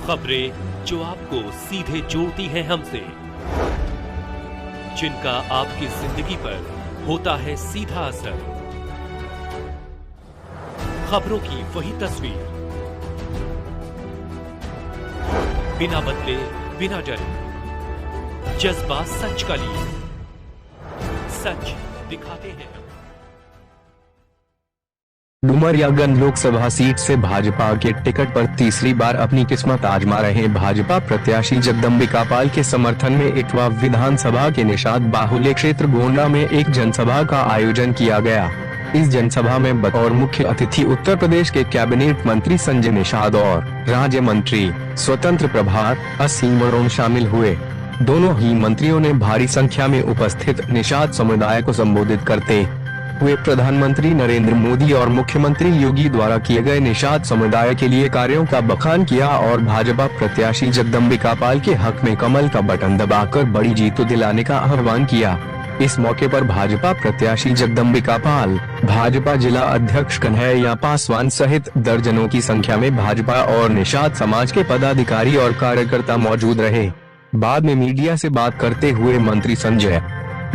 खबरें जो आपको सीधे जोड़ती हैं हमसे, जिनका आपकी जिंदगी पर होता है सीधा असर। खबरों की वही तस्वीर, बिना बदले बिना डरे, जज्बा सच का लिए, सच दिखाते हैं। डुमरियागंज लोकसभा सीट से भाजपा के टिकट पर तीसरी बार अपनी किस्मत आजमा रहे भाजपा प्रत्याशी जगदम्बिका पाल के समर्थन में इटवा विधानसभा के निषाद बाहुल्य क्षेत्र गोंडा में एक जनसभा का आयोजन किया गया। इस जनसभा में बतौर मुख्य अतिथि उत्तर प्रदेश के कैबिनेट मंत्री संजय निषाद और राज्य मंत्री स्वतंत्र प्रभार असीम वरुण शामिल हुए। दोनों ही मंत्रियों ने भारी संख्या में उपस्थित निषाद समुदाय को संबोधित करते हुए प्रधानमंत्री नरेंद्र मोदी और मुख्यमंत्री योगी द्वारा किए गए निषाद समुदाय के लिए कार्यों का बखान किया और भाजपा प्रत्याशी जगदम्बिका पाल के हक में कमल का बटन दबाकर बड़ी जीत दिलाने का आह्वान किया। इस मौके पर भाजपा प्रत्याशी जगदम्बिका पाल, भाजपा जिला अध्यक्ष कन्हैया पासवान सहित दर्जनों की संख्या में भाजपा और निषाद समाज के पदाधिकारी और कार्यकर्ता मौजूद रहे। बाद में मीडिया से बात करते हुए मंत्री संजय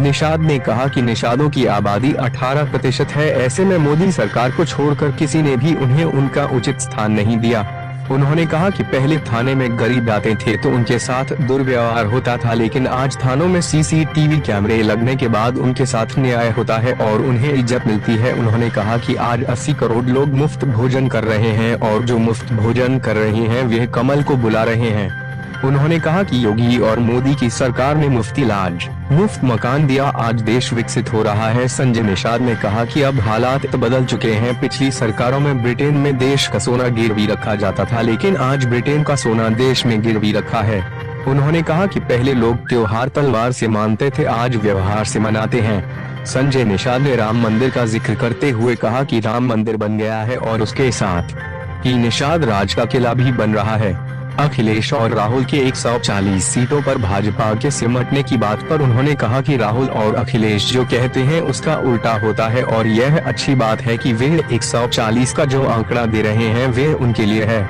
निषाद ने कहा कि निषादों की आबादी 18% है, ऐसे में मोदी सरकार को छोड़कर किसी ने भी उन्हें उनका उचित स्थान नहीं दिया। उन्होंने कहा कि पहले थाने में गरीब आते थे तो उनके साथ दुर्व्यवहार होता था, लेकिन आज थानों में सीसीटीवी कैमरे लगने के बाद उनके साथ न्याय होता है और उन्हें इज्जत मिलती है। उन्होंने कहा कि आज 80 करोड़ लोग मुफ्त भोजन कर रहे हैं और जो मुफ्त भोजन कर रहे हैं वे कमल को बुला रहे हैं। उन्होंने कहा कि योगी और मोदी की सरकार ने मुफ्त इलाज, मुफ्त मकान दिया, आज देश विकसित हो रहा है। संजय निषाद ने कहा कि अब हालात बदल चुके हैं। पिछली सरकारों में ब्रिटेन में देश का सोना गिरवी रखा जाता था, लेकिन आज ब्रिटेन का सोना देश में गिरवी रखा है। उन्होंने कहा कि पहले लोग त्योहार तलवार से मानते थे, आज व्यवहार से मनाते हैं। संजय निषाद ने राम मंदिर का जिक्र करते हुए कहा कि राम मंदिर बन गया है और उसके साथ ही निषाद राज का किला भी बन रहा है। अखिलेश और राहुल के 140 सीटों पर भाजपा के सिमटने की बात पर उन्होंने कहा कि राहुल और अखिलेश जो कहते हैं उसका उल्टा होता है और यह अच्छी बात है कि वे 140 का जो आंकड़ा दे रहे हैं वे उनके लिए है।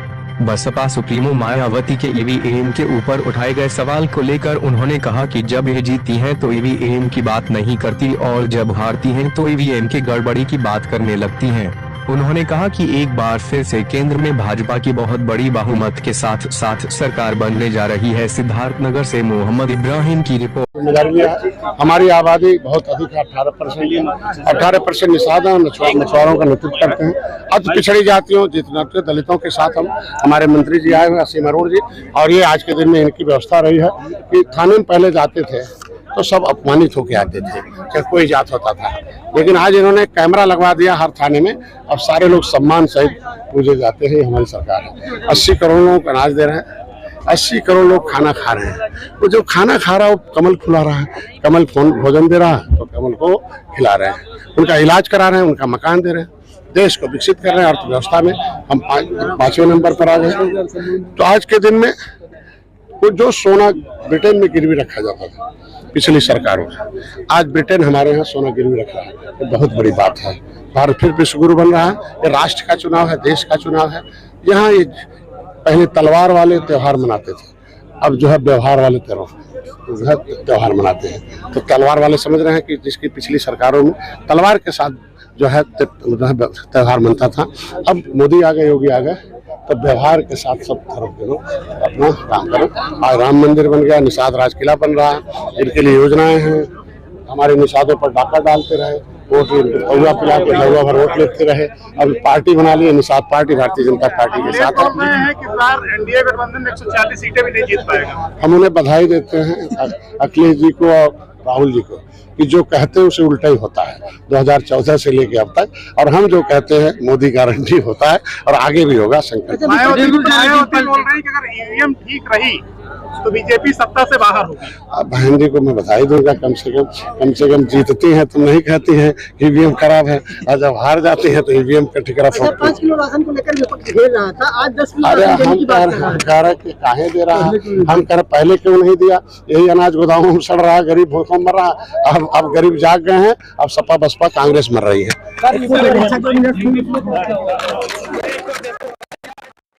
बसपा सुप्रीमो मायावती के ईवीएम के ऊपर उठाए गए सवाल को लेकर उन्होंने कहा कि जब ये जीतती हैं तो ईवीएम की बात नहीं करती और जब हारती हैं तो ईवीएम की गड़बड़ी की बात करने लगती हैं। उन्होंने कहा कि एक बार फिर से केंद्र में भाजपा की बहुत बड़ी बहुमत के साथ साथ सरकार बनने जा रही है। सिद्धार्थनगर से मोहम्मद इब्राहिम की रिपोर्ट। हमारी आबादी बहुत अधिक है, 18% निषाद हैं, मछुआरों का नेतृत्व करते हैं। अति पिछड़ी जातियों जितना दलितों के साथ हमारे मंत्री जी आए हुए असीम वरुण जी, और ये आज के दिन में इनकी व्यवस्था रही है कि थाने में पहले जाते थे तो सब अपमानित होके आते थे, चाहे कोई जात होता था, लेकिन आज इन्होंने कैमरा लगवा दिया हर थाने में। अब सारे लोग सम्मान सहित पूजे जाते हैं। हमारी सरकार है, 80 करोड़ लोगों को अनाज दे रहे हैं, 80 करोड़ लोग खाना खा रहे हैं। वो जो खाना खा रहा है वो कमल खिला रहा है, कमल भोजन दे रहा है तो कमल को खिला रहे हैं, उनका इलाज करा रहे हैं, उनका मकान दे रहे हैं, देश को विकसित कर रहे हैं। अर्थव्यवस्था में हम 5वें नंबर पर आ गए। तो आज के दिन में वो जो सोना ब्रिटेन में गिरवी रखा जाता था पिछली सरकारों में, आज ब्रिटेन हमारे यहाँ सोना गिरवी रख रहा है, ये बहुत बड़ी बात है। भारत फिर विश्व गुरु बन रहा है। ये राष्ट्र का चुनाव है, देश का चुनाव है। यहाँ ये पहले तलवार वाले त्योहार मनाते थे, अब जो है व्यवहार वाले त्योहार मनाते हैं। तो तलवार वाले समझ रहे हैं कि जिसकी पिछली सरकारों में तलवार के साथ जो है त्योहार मनता था, अब मोदी आ गए, योगी आ गए, तो व्यवहार के साथ सब धर्म के लोग अपना काम करें। आज राम मंदिर बन गया, निषाद राज किला बन रहा है, इनके लिए योजनाएं हैं। हमारे निषादों पर डाका डालते रहे, वोट पौवा पिला के लगवा भर वोट लेते रहे। अब पार्टी बना ली है निषाद पार्टी, भारतीय जनता पार्टी के साथ है कि एनडीए गठबंधन 140 सीटें भी नहीं जीत पाएगा। हम उन्हें बधाई देते हैं, अखिलेश जी को और राहुल जी को, कि जो कहते हैं उसे उल्टा ही होता है 2014 से लेके अब तक, और हम जो कहते हैं मोदी गारंटी होता है और आगे भी होगा। संकल्प मायावती बोल रही है कि अगर ईवीएम ठीक रही तो बीजेपी सत्ता से बाहर होगी। अब बहन जी को मैं बधाई दूंगा, कम से कम जीतती हैं तो नहीं कहती हैं ईवीएम खराब है, और जब हार जाती है तो ईवीएम का ठिकाना 5 किलो राशन को लेकर विपक्ष घेर रहा था, आज 10 किलो अरे हम कह रहे कि काहे दे रहा है, हम कह रहे पहले क्यों नहीं दिया, यही अनाज गोदामों में सड़ रहा है, गरीब भूखों मर रहा है। अब गरीब जाग गए हैं, अब सपा बसपा कांग्रेस मर रही है।